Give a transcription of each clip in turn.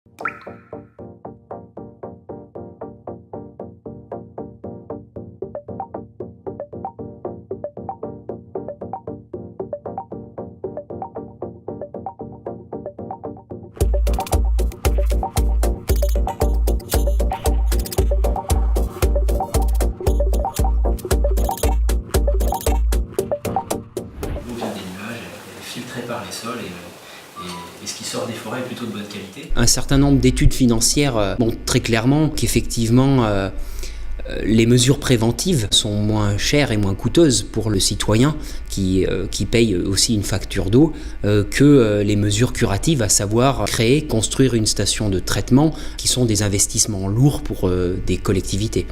L'eau vient des nuages, elle est filtrée par les sols et ce qui sort des forêts est plutôt de bonne qualité. Un certain nombre d'études financières montrent très clairement qu'effectivement les mesures préventives sont moins chères et moins coûteuses pour le citoyen qui paye aussi une facture d'eau que les mesures curatives, à savoir créer, construire une station de traitement qui sont des investissements lourds pour des collectivités.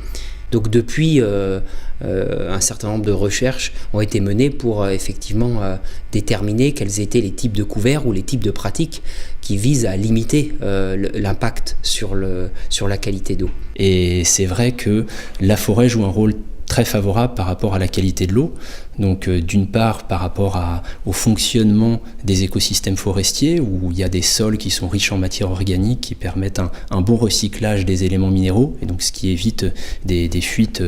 Donc depuis, un certain nombre de recherches ont été menées pour effectivement déterminer quels étaient les types de couverts ou les types de pratiques qui visent à limiter l'impact sur la qualité d'eau. Et c'est vrai que la forêt joue un rôle très favorable par rapport à la qualité de l'eau. Donc d'une part par rapport au fonctionnement des écosystèmes forestiers où il y a des sols qui sont riches en matière organique qui permettent un bon recyclage des éléments minéraux et donc ce qui évite des fuites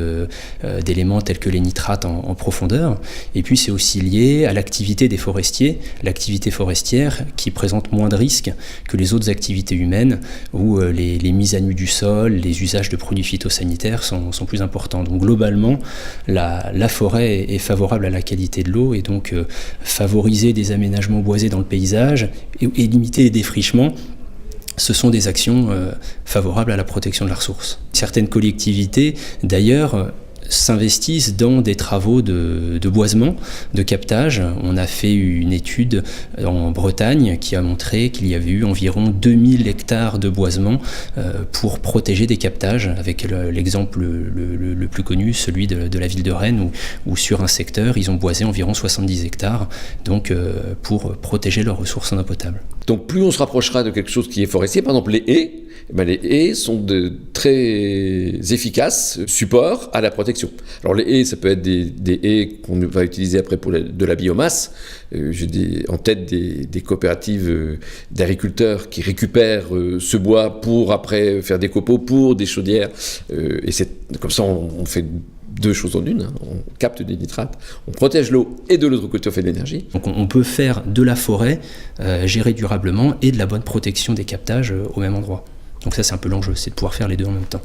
d'éléments tels que les nitrates en profondeur. Et puis c'est aussi lié à l'activité des forestiers, l'activité forestière qui présente moins de risques que les autres activités humaines où les mises à nu du sol, les usages de produits phytosanitaires sont plus importants. Donc globalement la forêt est favorable à la qualité de l'eau et donc favoriser des aménagements boisés dans le paysage et limiter les défrichements, ce sont des actions favorables à la protection de la ressource. Certaines collectivités d'ailleurs s'investissent dans des travaux de boisement, de captage. On a fait une étude en Bretagne qui a montré qu'il y avait eu environ 2000 hectares de boisement pour protéger des captages, avec l'exemple le plus connu, celui de la ville de Rennes, où sur un secteur, ils ont boisé environ 70 hectares, donc pour protéger leurs ressources en eau potable. Donc plus on se rapprochera de quelque chose qui est forestier, par exemple les haies, les haies sont de très efficaces supports à la protection. Alors les haies, ça peut être des haies qu'on va utiliser après pour de la biomasse. J'ai en tête des coopératives d'agriculteurs qui récupèrent ce bois pour après faire des copeaux pour des chaudières. Et comme ça, on fait deux choses en une, on capte des nitrates, on protège l'eau et de l'autre côté on fait de l'énergie. Donc on peut faire de la forêt gérée durablement et de la bonne protection des captages au même endroit. Donc ça c'est un peu l'enjeu, c'est de pouvoir faire les deux en même temps.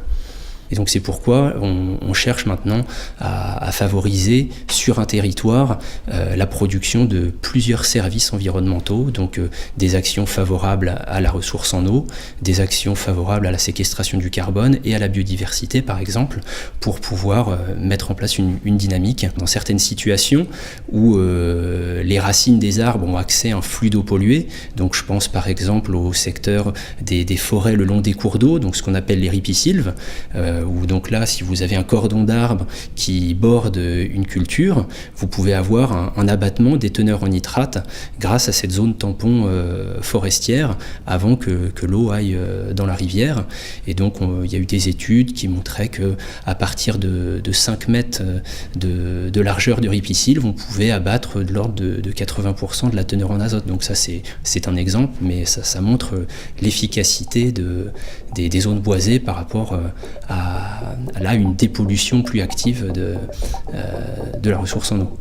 Et donc c'est pourquoi on cherche maintenant à favoriser sur un territoire la production de plusieurs services environnementaux, donc des actions favorables à la ressource en eau, des actions favorables à la séquestration du carbone et à la biodiversité par exemple, pour pouvoir mettre en place une dynamique. Dans certaines situations où les racines des arbres ont accès à un flux d'eau polluée, donc je pense par exemple au secteur des forêts le long des cours d'eau, donc ce qu'on appelle les ripisylves, où donc là, si vous avez un cordon d'arbres qui borde une culture, vous pouvez avoir un abattement des teneurs en nitrate grâce à cette zone tampon forestière avant que l'eau aille dans la rivière. Et donc, il y a eu des études qui montraient qu'à partir de 5 mètres de largeur du ripisylve, on pouvait abattre de l'ordre de 80% de la teneur en azote. Donc ça, c'est un exemple, mais ça montre l'efficacité des zones boisées par rapport à une dépollution plus active de la ressource en eau.